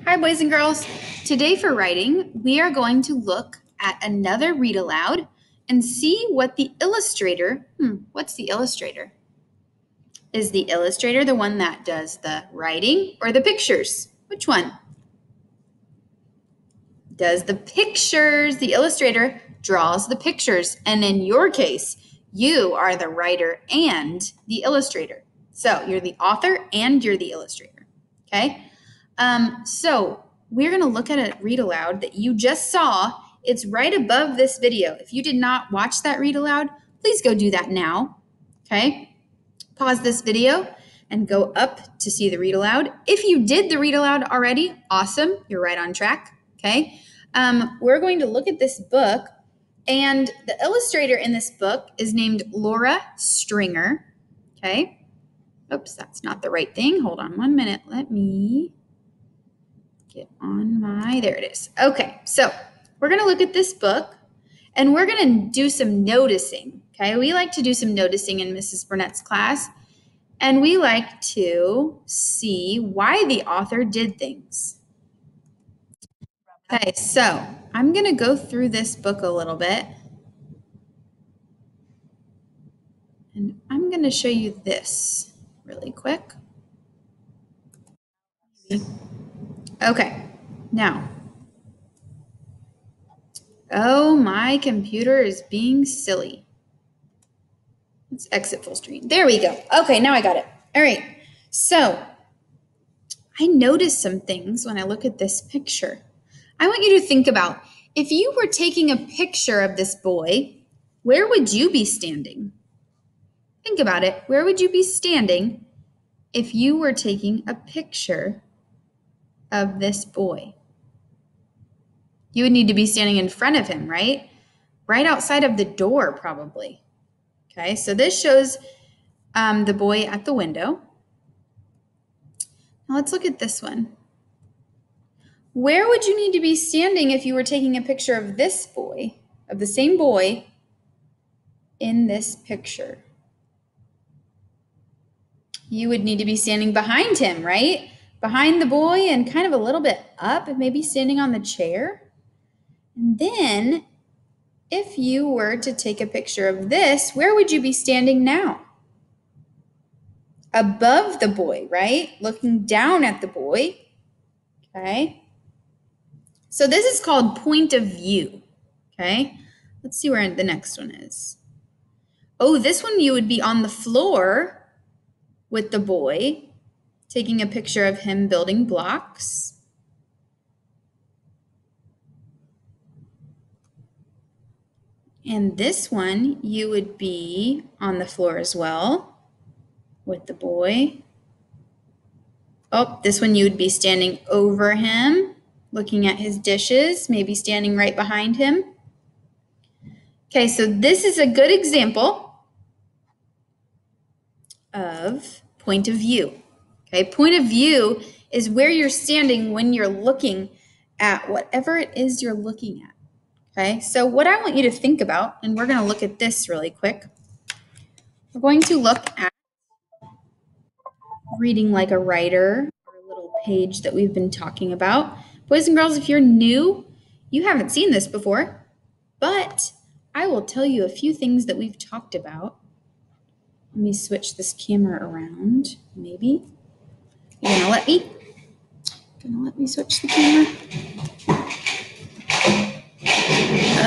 Hi, boys and girls. Today for writing, we are going to look at another read aloud and see what the illustrator, what's the illustrator? Is the illustrator the one that does the writing or the pictures? Which one? Does the pictures. The illustrator draws the pictures. And in your case, you are the writer and the illustrator. So you're the author and you're the illustrator, okay? So we're going to look at a read aloud that you just saw. It's right above this video. If you did not watch that read aloud, please go do that now. Okay. Pause this video and go up to see the read aloud. If you did the read aloud already, awesome. You're right on track. Okay. We're going to look at this book, and the illustrator in this book is named Laura Stringer. Okay. Oops, that's not the right thing. Hold on 1 minute. Let me get on there it is. Okay, so we're going to look at this book and we're going to do some noticing. Okay, we like to do some noticing in Mrs. Burnett's class, and we like to see why the author did things. Okay, so I'm going to go through this book a little bit, and I'm going to show you this really quick. Okay, now, oh, my computer is being silly. Let's exit full screen. There we go. Okay, now I got it. All right. So I noticed some things when I look at this picture. I want you to think about, if you were taking a picture of this boy, where would you be standing? Think about it. Where would you be standing if you were taking a picture of this boy? You would need to be standing in front of him, right? Right outside of the door, probably. Okay, so this shows the boy at the window. Now let's look at this one. Where would you need to be standing if you were taking a picture of this boy, of the same boy in this picture? You would need to be standing behind him, right? Behind the boy and kind of a little bit up, maybe standing on the chair. And then if you were to take a picture of this, where would you be standing now? Above the boy, right? Looking down at the boy. Okay. So this is called point of view. Okay. Let's see where the next one is. Oh, this one you would be on the floor with the boy, taking a picture of him building blocks. And this one you would be on the floor as well with the boy. Oh, this one you would be standing over him, looking at his dishes, maybe standing right behind him. Okay, so this is a good example of point of view. Okay, point of view is where you're standing when you're looking at whatever it is you're looking at. Okay, so what I want you to think about, and we're going to look at this really quick. We're going to look at reading like a writer, our little page that we've been talking about. Boys and girls, if you're new, you haven't seen this before, but I will tell you a few things that we've talked about. Let me switch this camera around, maybe. You're gonna let me? Gonna let me switch the camera?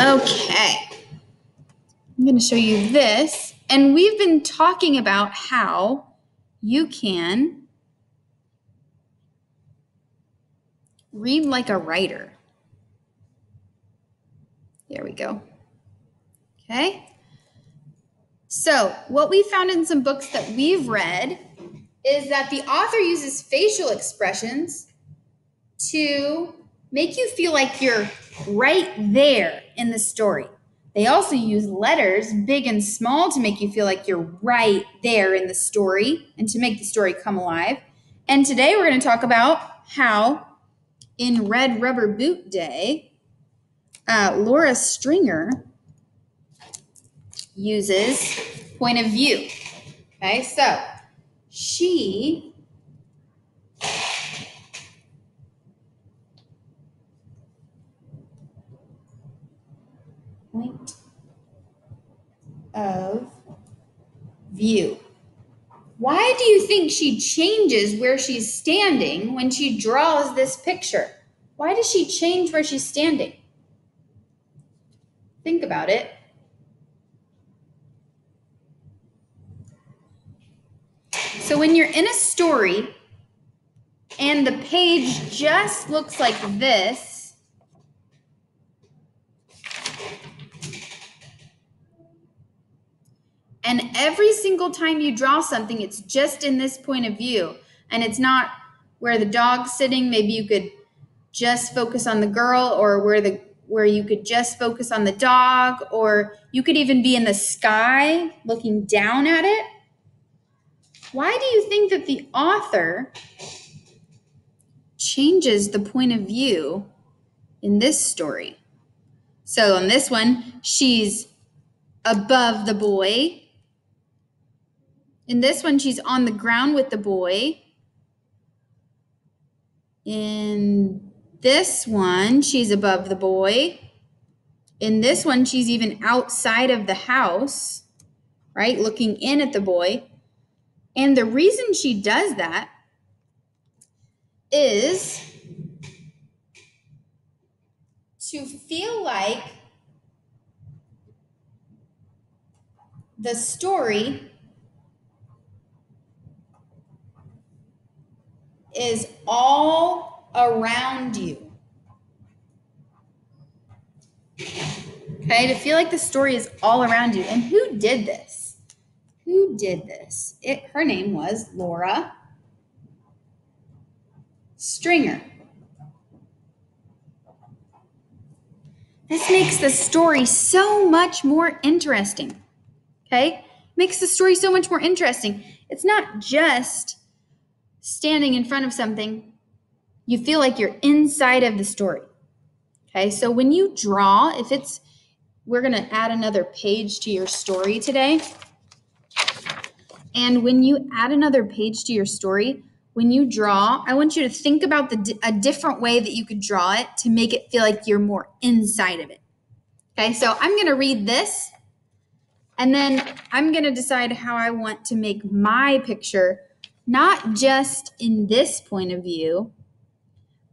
Okay. I'm gonna show you this, and we've been talking about how you can read like a writer. There we go. Okay. So what we found in some books that we've read is that the author uses facial expressions to make you feel like you're right there in the story. They also use letters, big and small, to make you feel like you're right there in the story and to make the story come alive. And today we're going to talk about how in Red Rubber Boot Day, Laura Stringer uses point of view. Okay, so she of view. Why do you think she changes where she's standing when she draws this picture? Why does she change where she's standing? Think about it. So when you're in a story and the page just looks like this, and every single time you draw something, it's just in this point of view, and it's not where the dog's sitting. Maybe you could just focus on the girl, or where you could just focus on the dog, or you could even be in the sky looking down at it. Why do you think that the author changes the point of view in this story? So on this one, she's above the boy. In this one, she's on the ground with the boy. In this one, she's above the boy. In this one, she's even outside of the house, right? Looking in at the boy. And the reason she does that is to feel like the story is all around you. Okay, to feel like the story is all around you. And who did this? Who did this? Her name was Laura Stringer. This makes the story so much more interesting. Okay? Makes the story so much more interesting. It's not just standing in front of something. You feel like you're inside of the story. Okay? So when you draw, we're going to add another page to your story today. And when you add another page to your story, when you draw, I want you to think about a different way that you could draw it to make it feel like you're more inside of it. Okay, so I'm going to read this, and then I'm going to decide how I want to make my picture, not just in this point of view,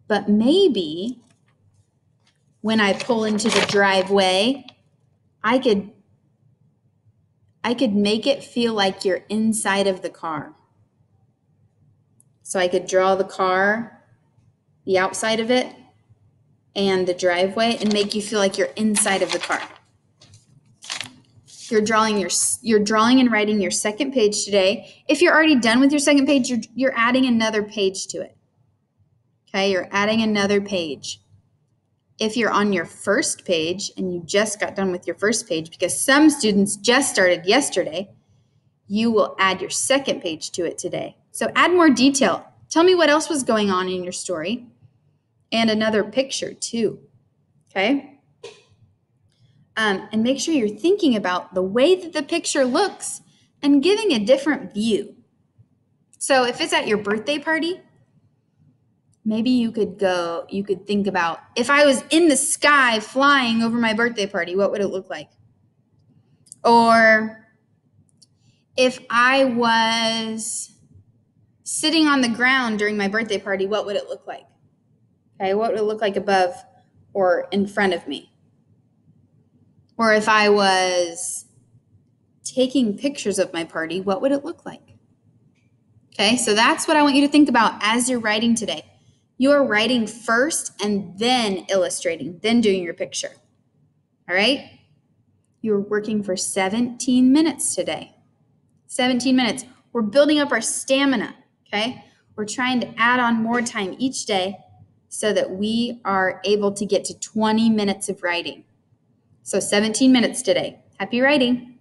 but maybe when I pull into the driveway, I could make it feel like you're inside of the car. So I could draw the car, the outside of it, and the driveway, and make you feel like you're inside of the car. You're drawing and writing your second page today. If you're already done with your second page, you're adding another page to it. Okay, you're adding another page. If you're on your first page and you just got done with your first page, because some students just started yesterday, you will add your second page to it today. So add more detail. Tell me what else was going on in your story, and another picture too, okay? And make sure you're thinking about the way that the picture looks and giving a different view. So if it's at your birthday party, maybe you could think about, if I was in the sky flying over my birthday party, what would it look like? Or if I was sitting on the ground during my birthday party, what would it look like? Okay, what would it look like above or in front of me? Or if I was taking pictures of my party, what would it look like? Okay, so that's what I want you to think about as you're writing today. You are writing first and then illustrating, then doing your picture. All right? You're working for 17 minutes today. 17 minutes. We're building up our stamina, okay? We're trying to add on more time each day so that we are able to get to 20 minutes of writing. So 17 minutes today. Happy writing.